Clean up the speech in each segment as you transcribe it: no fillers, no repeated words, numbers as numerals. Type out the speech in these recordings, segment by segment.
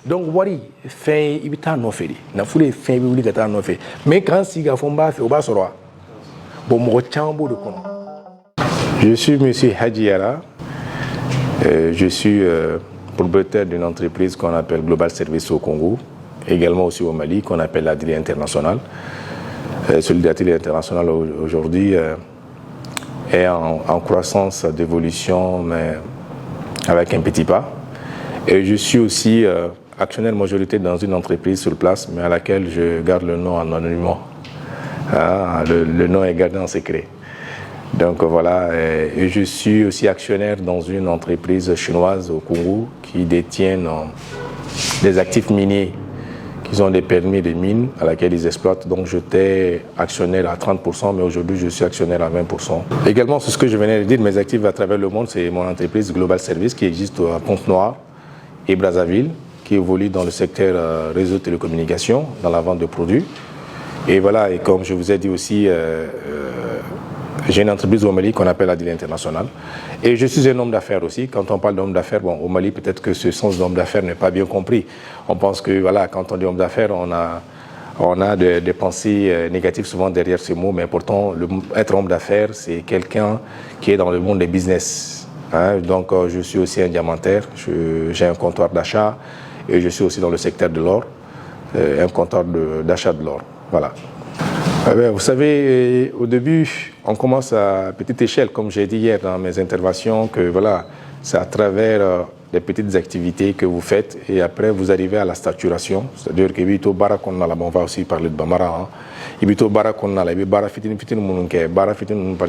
Donc wari fin ibita no feri na fule fin bi wuli kata no fe mais quand si ga fomba fe oba soro bon mo chambo de kono. Je suis monsieur Hadjiara. Je suis propriétaire d'une entreprise qu'on appelle Global Service au Congo, également aussi au Mali, qu'on appelle l'Atelier International. Celui d'Atelier International aujourd'hui est en croissance d'évolution, mais avec un petit pas. Et je suis aussi actionnaire majoritaire dans une entreprise sur place, mais à laquelle je garde le nom en anonymat. Le nom est gardé en secret. Donc voilà, et je suis aussi actionnaire dans une entreprise chinoise au Congo qui détient des actifs miniers, qui ont des permis de mines à laquelle ils exploitent. Donc j'étais actionnaire à 30%, mais aujourd'hui je suis actionnaire à 20%. Également, c'est ce que je venais de dire, mes actifs à travers le monde, c'est mon entreprise Global Service qui existe à Pointe-Noire et Brazzaville, qui évolue dans le secteur réseau de télécommunications, dans la vente de produits. Et voilà, et comme je vous ai dit aussi, j'ai une entreprise au Mali qu'on appelle l'Atelier International. Et je suis un homme d'affaires aussi. Quand on parle d'homme d'affaires, bon, au Mali, peut-être que ce sens d'homme d'affaires n'est pas bien compris. On pense que, voilà, quand on dit homme d'affaires, on a des pensées négatives souvent derrière ces mots. Mais pourtant, être homme d'affaires, c'est quelqu'un qui est dans le monde des business. Donc, je suis aussi un diamantaire. J'ai un comptoir d'achat. Et je suis aussi dans le secteur de l'or. Un comptoir d'achat de l'or. Voilà. Vous savez, au début, on commence à petite échelle, comme j'ai dit hier dans mes interventions, que voilà, c'est à travers des petites activités que vous faites et après vous arrivez à la saturation. C'est-à-dire que Ibito Barakonna, on va aussi parler de Bamara. Ibito Barakonna, par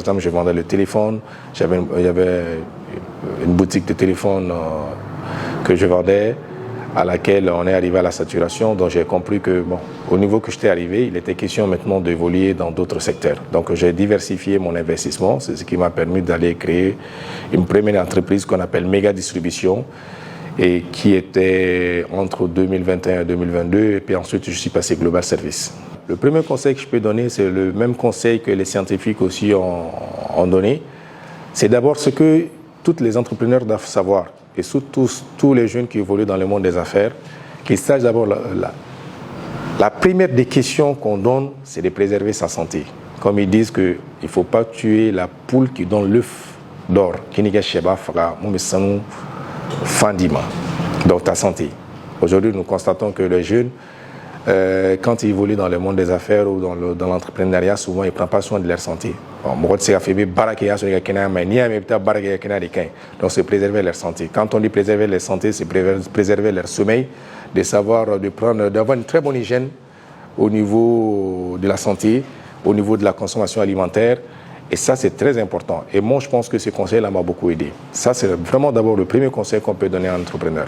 exemple, je vendais le téléphone, il y avait une boutique de téléphone que je vendais, à laquelle on est arrivé à la saturation, donc j'ai compris que, bon, au niveau que j'étais arrivé, il était question maintenant d'évoluer dans d'autres secteurs. Donc j'ai diversifié mon investissement, c'est ce qui m'a permis d'aller créer une première entreprise qu'on appelle Méga Distribution, et qui était entre 2021 et 2022, et puis ensuite je suis passé Global Service. Le premier conseil que je peux donner, c'est le même conseil que les scientifiques aussi ont donné, c'est d'abord ce que tous les entrepreneurs doivent savoir, et surtout tous les jeunes qui évoluent dans le monde des affaires, qu'ils sachent d'abord la première des questions qu'on donne, c'est de préserver sa santé. Comme ils disent qu'il ne faut pas tuer la poule qui donne l'œuf d'or. Donc ta santé. Aujourd'hui, nous constatons que les jeunes, quand ils évoluent dans le monde des affaires ou dans l'entrepreneuriat, souvent ils ne prennent pas soin de leur santé. Donc c'est préserver leur santé. Quand on dit préserver leur santé, c'est préserver leur sommeil, d'avoir une très bonne hygiène au niveau de la santé, au niveau de la consommation alimentaire. Et ça, c'est très important. Et moi, je pense que ce conseil-là m'a beaucoup aidé. Ça, c'est vraiment d'abord le premier conseil qu'on peut donner à un entrepreneur.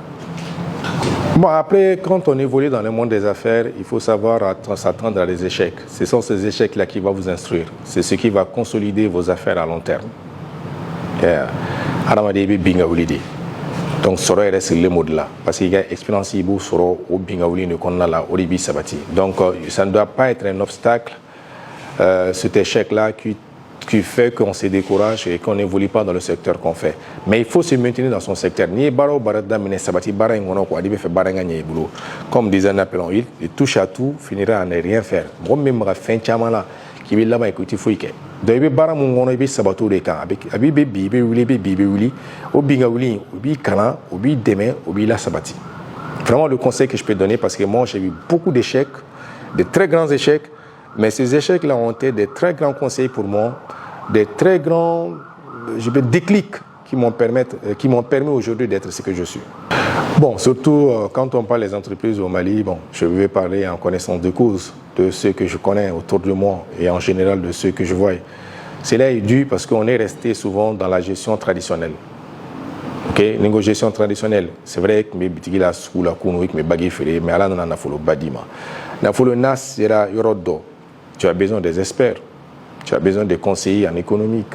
Bon, après, quand on évolue dans le monde des affaires, il faut savoir s'attendre à des échecs. Ce sont ces échecs-là qui vont vous instruire. C'est ce qui va consolider vos affaires à long terme. Donc, c'est le mot-là. Parce qu'il y a expérience au Bingaouli au Sabati. Donc, ça ne doit pas être un obstacle, cet échec-là qui fait qu'on se décourage et qu'on n'évolue pas dans le secteur qu'on fait. Mais il faut se maintenir dans son secteur. Comme disait Napoléon Hill, il touche à tout, finira à ne rien faire. Moi, même fin chamala qui vil là-bas écouter fouike. Donc il bara mon gono ibi sabato de kan abi bibi wuli obinga wuli obi kana obi demain obi la sabati. Vraiment le conseil que je peux donner, parce que moi j'ai eu beaucoup d'échecs, de très grands échecs, mais ces échecs-là ont été des très grands conseils pour moi, des très grands déclics qui m'ont permis aujourd'hui d'être ce que je suis. Bon, surtout quand on parle des entreprises au Mali, bon, je vais parler en connaissance de cause de ceux que je connais autour de moi et en général de ceux que je vois. Cela est dû parce qu'on est resté souvent dans la gestion traditionnelle. Okay? Une gestion traditionnelle, c'est vrai que mes bitigila sous la kounou, mes baguilles ferrées, mais là, on a fait le badima. On a fait le nas, sera yorodo. Tu as besoin des experts, tu as besoin des conseillers en économique,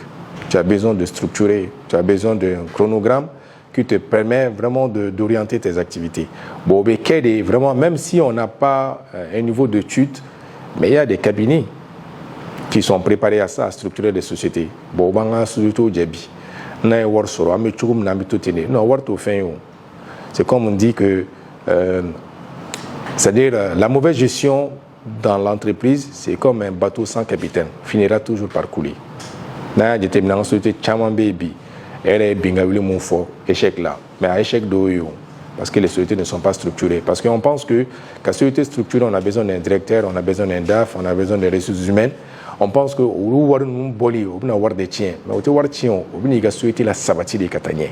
tu as besoin de structurer, tu as besoin d'un chronogramme qui te permet vraiment d'orienter tes activités. Bon, vraiment, même si on n'a pas un niveau d'étude, mais il y a des cabinets qui sont préparés à ça, à structurer des sociétés. Bon, surtout c'est comme on dit que C'est-à-dire la mauvaise gestion dans l'entreprise, c'est comme un bateau sans capitaine, finira toujours par couler. N'a déterminant société chaman baby, elle est bingawili mon fort, échec là, mais à échec d'oyo, parce que les sociétés ne sont pas structurées. Parce qu'on pense que la société structurée, on a besoin d'un directeur, on a besoin d'un DAF, on a besoin des ressources humaines. On pense que ou war nous boli, ou na war de tien, mais au te war tien, ou ni ga société la sabati de katanye.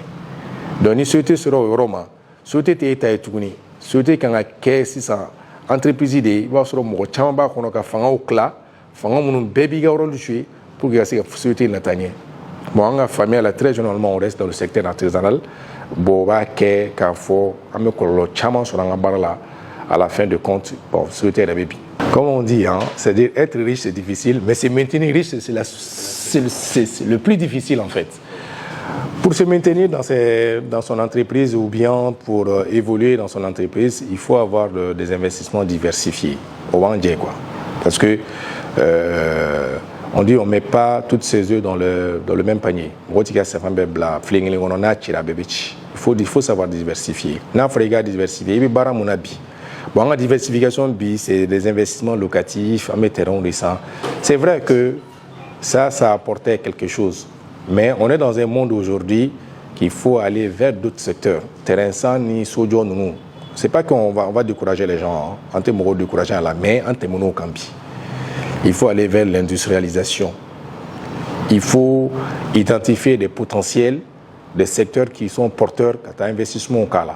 Donc ni société sera au Roma, société état et tuguni, société quand a caisse ça entreprise de va sur mo chamba kono ka fanga au cla, fanga mon baby ga rôle jouer pour que la société la tanye. Bon, en famille là très généralement on reste dans le secteur artisanal. Bon va que fo ame ko chama sur la barre là à la fin de compte bon société la baby. Comme on dit, hein, c'est-à-dire être riche c'est difficile, mais se maintenir riche c'est le plus difficile en fait. Pour se maintenir dans son entreprise ou bien pour évoluer dans son entreprise, il faut avoir des investissements diversifiés. Au Wangé, quoi. Parce que on dit on ne met pas toutes ses œufs dans le même panier. Il faut savoir diversifier. N'a pas diversifier. Il y a bon, la diversification, c'est des investissements locatifs, c'est vrai que ça apportait quelque chose. Mais on est dans un monde aujourd'hui qu'il faut aller vers d'autres secteurs. Terrain sans ni sojo nous. C'est pas qu'on va décourager les gens, en termes de décourager à la main, en termes de campi. Il faut aller vers l'industrialisation. Il faut identifier des potentiels, des secteurs qui sont porteurs d'investissement au cas là.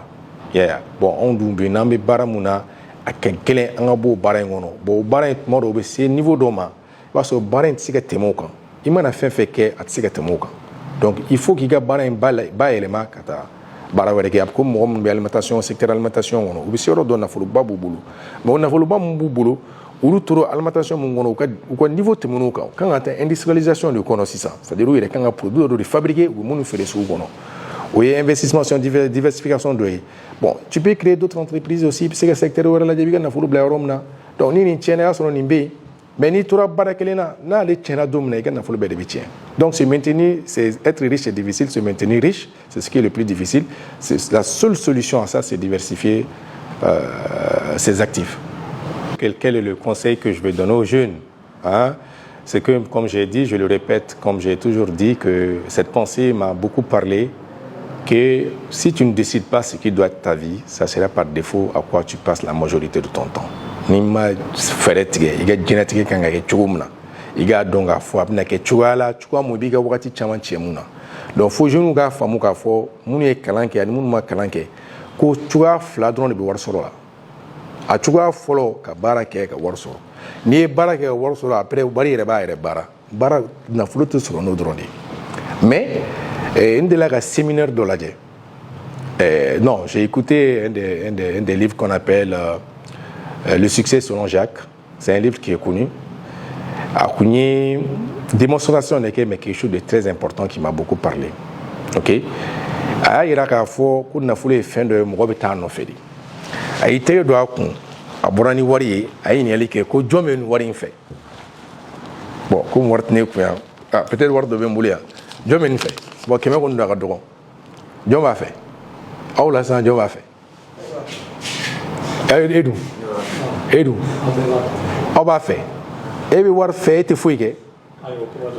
Bon, on doit nambe baramuna à quelqu'un en beau barangono. Bon, baran moro c'est niveau d'oma. Parce que baran tika temoka. Il m'a fait que à tika temoka. Donc il faut qu'il y ait baran ba élément kata. Barawere qui a comme mon alimentation secteur alimentation ono. Ou bien on a fait le babu boulot. Mais on a fait le babu boulot. Ou le alimentation mon ono ou niveau temoka. Quand on a industrialisation de connaissance, c'est-à-dire où il y a quand on produit de fabriquer ou mon fait des sous ono. Oui, investissement sur diversification de. Bon, tu peux créer d'autres entreprises aussi, parce que le secteur où la débiga n'a pas de romna. Donc, ni tiens sur nimbe, mais ni tura barakelena, na les tiens domne, il n'a pas de bitien. Donc, se maintenir, c'est être riche, c'est difficile. Se maintenir riche, c'est ce qui est le plus difficile. C'est la seule solution à ça, c'est diversifier ses actifs. Quel est le conseil que je vais donner aux jeunes, hein? C'est que, comme j'ai dit, je le répète, comme j'ai toujours dit, que cette pensée m'a beaucoup parlé. Que si tu ne décides pas ce qui doit être ta vie, ça sera par défaut à quoi tu passes la majorité de ton temps. Nima feretige, iga genetique kanga ke chugumna. Iga donga fo abna ke chugala, chugwa mo biga wakati chama chemuna. Donc faut jeune ga famu ka fo munu e kalanke ani munu ma kalanke ko chugwa fla dron be war soro la. A chugwa folo ka bara ke ka war soro. Ni bara ke war soro après bari reba ere bara na flutu soro no drone. Mais une de la séminaire de l'Adje. Non, j'ai écouté un des livres qu'on appelle Le succès selon Jacques. C'est un livre qui est connu. A connu démonstration de quelque chose de très important qui m'a beaucoup parlé. Ok. A iraka fo kuna fule fin de mobeta no fedi. A ite do akun aborani wari a ini alike ko jomen wari fait. Bon, comme wartne ko peut-être war do bembulia. Jomen fait. Bon, comment on doit faire? Dieu va faire. Oh là, ça, Dieu va faire. Edou. On va faire. Et puis, on va faire, tu fouilles.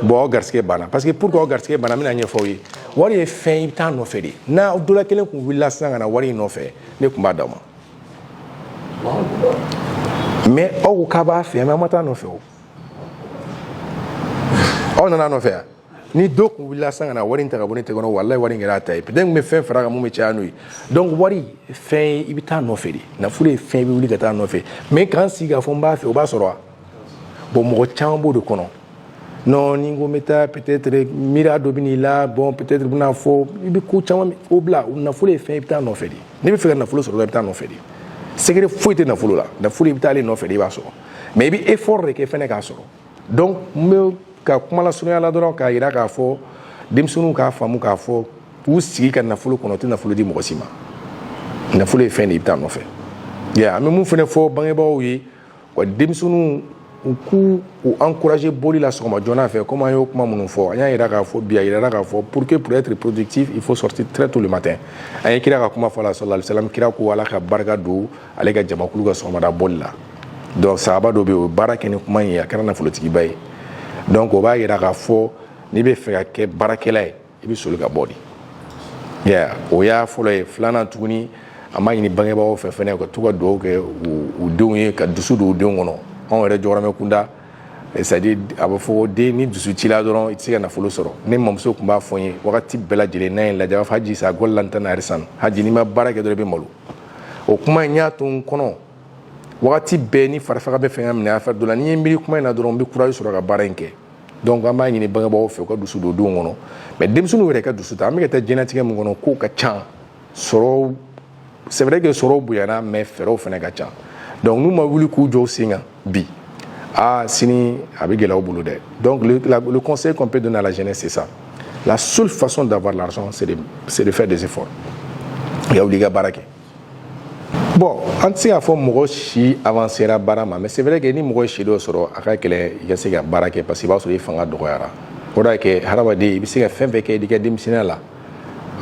Bon, garçon, bana. Parce que pourquoi garçon, bana, mais n'ayez fouillé. On va faire, il t'en a fait. Na, de la quelqu'un qu'on veut la sang, on a wari non fait. Ne combat d'homme. Mais, oh, kaba fait, mais moi, t'en a fait. Oh, non, non, fait. Ni donc on la sang na wari ntaka bonite gono wallahi wari ngira tay peut-être me fin faraga mu me tianui donc wari fin ibita no fedi na fule fin bi wuli kata no fe mais quand siga fomba fe oba soro bon mo chambo de kono non ningo meta peut-être mira dobini là bon peut-être buna fo ibi ko chama obla na fule fin ibita no fedi ni bi fega na fule soro ibita no fedi secret foite na fule là na fule ibita le no fedi ba soro mais bi effort ke fene ka soro donc me ka kuma la sunya la dɔrɔn ka yira k'a fɔ denmisɛnninw k'a faamu k'a fɔ k'u sigi ka nafolo kɔnɔ tɛ nafolo di mɔgɔ si ma nafolo ye fɛn de i bɛ taa nɔfɛ an bɛ mun fana fɔ bangebaaw ye wa denmisɛnninw u k'u encourager boli la sɔgɔma joona fɛ comme an y'o kuma minnu fɔ an y'a yira k'a fɔ bi a yirala k'a fɔ pour être productif il faut sortir très tôt le matin an ye kira ka kuma fɔ la sallallahu alayhi wa sallam kira ko ala ka barika don ale ka jamakulu ka sɔgɔmada boli la donc sahaba dɔ bɛ yen o baara kɛ ni kuma in ye a kɛra nafolotigiba ye donc o b'a yira k'a fɔ n'i bɛ fɛ ka kɛ baarakɛla ye i bɛ soli ka bɔ de o y'a fɔlɔ ye filanan tuguni an b'a ɲini bangebagaw fɛ fɛnɛ ka to ka dugawu kɛ u denw ye ka dusu don u denw kɔnɔ anw yɛrɛ jɔyɔrɔmɛ kunda c'est à dire a bɛ fɔ den ni dusu cila dɔrɔn i tɛ se ka nafolo sɔrɔ ne mamuso tun b'a fɔ n ye wagati bɛɛ lajɛlen n'a ye lajɛ a b'a fɔ haji sa gɔli la n tɛ na arisan haji n'i ma baara kɛ dɔrɔn i bɛ malo o kuma in y'a to n kɔnɔ wagati bɛɛ ni farifaga bɛ fɛn ka minɛ a fɛ dɔ la n'i ye miiri kuma in na dɔrɔn n bɛ courage sɔrɔ ka baara in kɛ donc an b'a ɲini bangebagaw fɛ u ka dusu don denw kɔnɔ mais denmisɛnninw yɛrɛ ka dusu ta an bɛ ka taa diɲɛlatigɛ min kɔnɔ kow ka ca sɔrɔ c'est vrai que sɔrɔ bonyana mais fɛɛrɛw fɛnɛ ka ca donc n'u ma wuli k'u jɔ sen kan bi sini a bɛ gɛlɛya u bolo dɛ donc le conseil qu'on peut donner à la jeunesse c'est ça la seule façon d'avoir l'argent c'est de faire des efforts i ka wuli i ka baara kɛ bon an tɛ se k'a fɔ mɔgɔ si avancera baara ma mais c'est vrai que ni mɔgɔ ye si dɔ sɔrɔ a ka gɛlɛn i ka se ka baara kɛ parce que i b'a sɔrɔ i fanga dɔgɔyara o de y'a kɛ hadamaden i bɛ se ka fɛn fɛn kɛ i ka denmisɛnniya la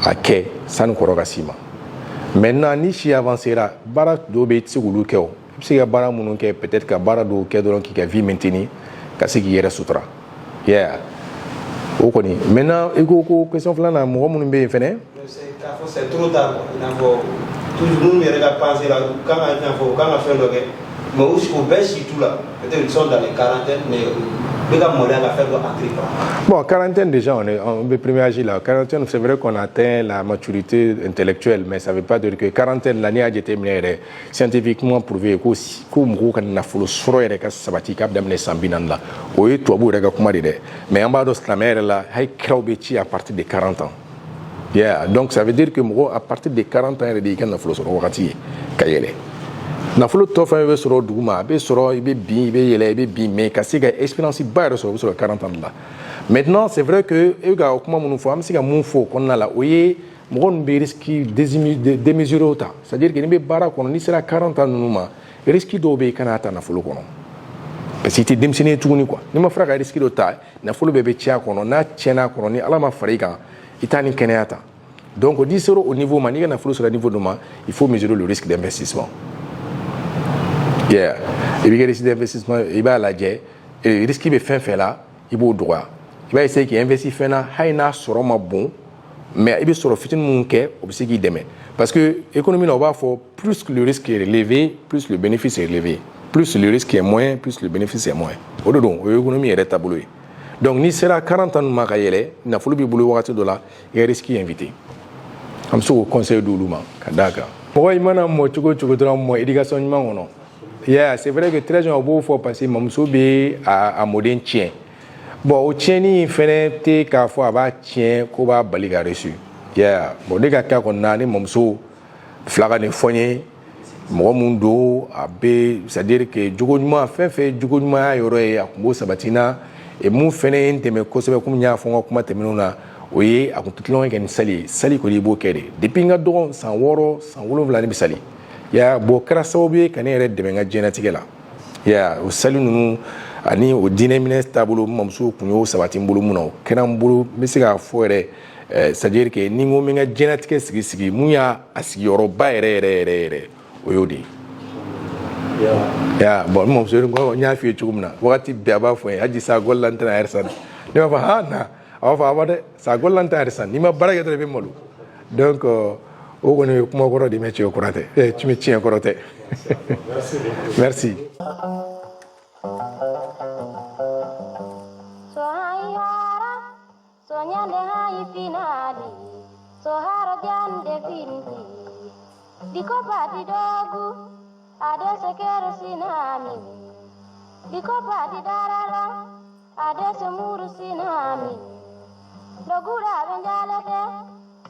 a kɛ sani kɔrɔ ka s'i ma maintenant ni si avancera baara dɔw bɛ yen i tɛ se k'olu kɛ o i bɛ se ka baara minnu kɛ peut-être ka baara dɔw kɛ dɔrɔn k'i ka vie maintenir ka se k'i yɛrɛ sutura o kɔni maintenant i ko ko question filanan mɔgɔ minnu bɛ yen fɛnɛ c'est trop tard i n'a fɔ toujours minnu yɛrɛ ka pensée la u kan ka fɛn fɔ u kan ka fɛn dɔ kɛ mais u bɛɛ si t'u la peut-être ils sont dans les quarantaines mais bɛ ka maloya ka fɛn dɔ entreprendre. Bon, quarantaine déjà, on est premier âge là. Quarantaine, c'est vrai qu'on atteint la maturité intellectuelle, mais ça ne veut pas dire que quarantaine, l'année a été scientifiquement prouvé que si on a nafolo soro yɛrɛ ka sabati k'a daminɛ san 40 la o ye tubabu yɛrɛ ka kuma de dɛ mais an b'a dɔn silamɛ yɛrɛ la hali kiraw bɛ ci à partir de 40 ans. Donc ça veut dire que mɔgɔ à partir de 40 ans yɛrɛ de i ka nafolo sɔrɔ wagati ye ka yɛlɛ. Nafolo tɔ fɛn bɛ sɔrɔ duguma a bɛ sɔrɔ i bɛ bin i bɛ yɛlɛ i bɛ bin mais ka se ka expérience ba yɛrɛ sɔrɔ o bɛ sɔrɔ 40 ans de la maintenant c'est vrai que e bɛ ka kuma minnu fɔ an bɛ se ka mun fɔ o kɔnɔna la o ye mɔgɔ ninnu bɛ risque démesuré ta c'est à dire que n'i bɛ baara kɔnɔ n'i sera 40 ans ninnu ma risque dɔw bɛ yen i kana ta nafolo kɔnɔ parce que i tɛ denmisɛnnin ye tuguni quoi n'i ma fara ka risque dɔ ta nafolo bɛɛ bɛ tiɲɛ a kɔnɔ n'a tiɲɛna a kɔnɔ ni ala ma fara i kan i t'a ni kɛnɛya ta donc n'i sera au niveau ma n'i ka nafolo sera niveau dɔ ma il faut mesurer le risque d'investissement. I bɛ kɛ risque d'investissement i b'a lajɛ risque bɛ fɛn fɛn la i b'o dɔgɔya i b'a essayer k'i investir fɛn na hali n'a sɔrɔ ma bon mais i bɛ sɔrɔ fitinin minnu kɛ o bɛ se k'i dɛmɛ parce que économie la o b'a fɔ plus le risque est élevé plus le bénéfice est élevé plus le risque est moyen plus le bénéfice est moins o de don o ye économie yɛrɛ taabolo ye donc n'i sera 40 ans ma ka yɛlɛ nafolo b'i bolo wagati dɔ la i ka risque invité an bɛ se k'o conseil d'olu ma ka d'a kan mɔgɔ i mana mɔ cogo o cogo dɔrɔn mɔ éducation ɲuman kɔnɔ. C'est vrai que très bien beau faut passer mamuso be a modèle tien bon o tieni fene te ka fo aba tien ko ba bali ga reçu bon de ka ko na ni mamuso flaga ne fonye mo mun do abe c'est à dire que jogo ɲuman fɛn fɛn jogo ɲuman yɔrɔ ye a kun b'o sabatina et mun fɛnɛ tɛmɛ kosɛbɛ comme n y'a fɔ n ka kuma tɛmɛnenw na o ye a kun tɛ tulonkɛ kɛ ni sali ye sali kɔni i b'o kɛ de depuis n ka dɔgɔn san 6 san 7 ne bɛ sali bon kɛra sababu ye ka ne yɛrɛ dɛmɛ n ka diɲɛlatigɛ la o sali ninnu ani o diinɛ minɛ taabolo n mamuso kun y'o sabati n bolo mun na o kɛra n bolo n bɛ se k'a fɔ yɛrɛ c'est à dire que ni n ko n bɛ n ka diɲɛlatigɛ sigi mun y'a sigiyɔrɔba yɛrɛ o y'o de ye bon n mamuso n y'a f'i ye cogo min na wagati bɛɛ a b'a fɔ n ye haji sa gɔli la n tɛna yɛrɛ san ne b'a fɔ na a b'a fɔ aba dɛ sa gɔli la n tɛ yɛrɛ san n'i ma baara kɛ dɔrɔn i bɛ malo donc o kɔni ye kuma kɔrɔ de mɛ tiɲɛ kɔrɔ tɛ tiɲɛ kɔrɔ tɛ merci.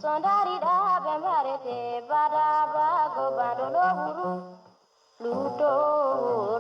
Sondari da bembarete bada bago bando lo buru ludo